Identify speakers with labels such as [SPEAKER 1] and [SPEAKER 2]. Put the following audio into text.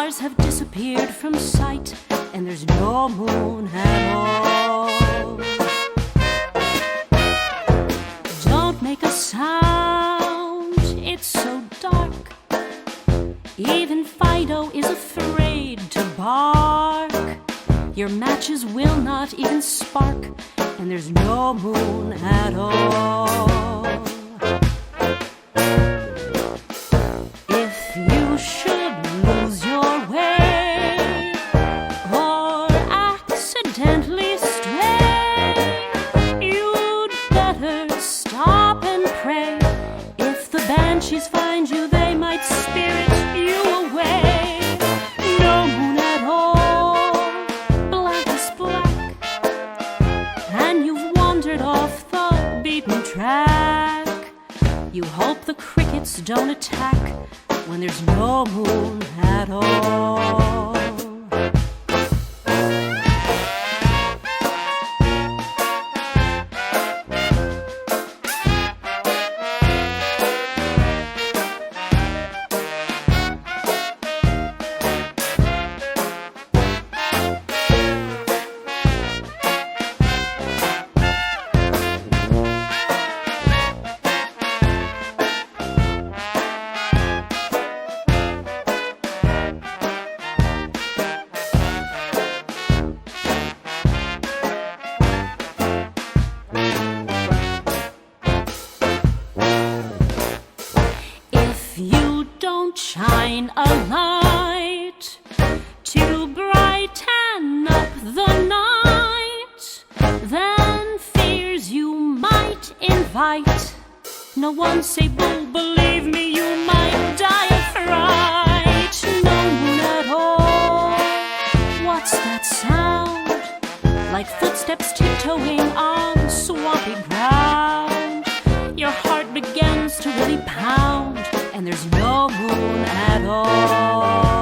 [SPEAKER 1] stars have disappeared from sight, and there's no moon at all. Don't make a sound, it's so dark. Even Fido is afraid to bark. Your matches will not even spark, and there's no moon at all. If you should lose your way or accidentally stray, you'd better stop and pray. If the banshees find you, they might spirit you away. No moon at all, black is black, and you've wandered off the beaten track. You hope the crickets don't attack when there's no moon at all. Shine a light to brighten up the night, then fears you might invite. No one say boo, believe me, you might die of fright. No moon at all, what's that sound? Like footsteps tiptoeing on swampy ground. Your heart begins to really pound, and there's no moon at all.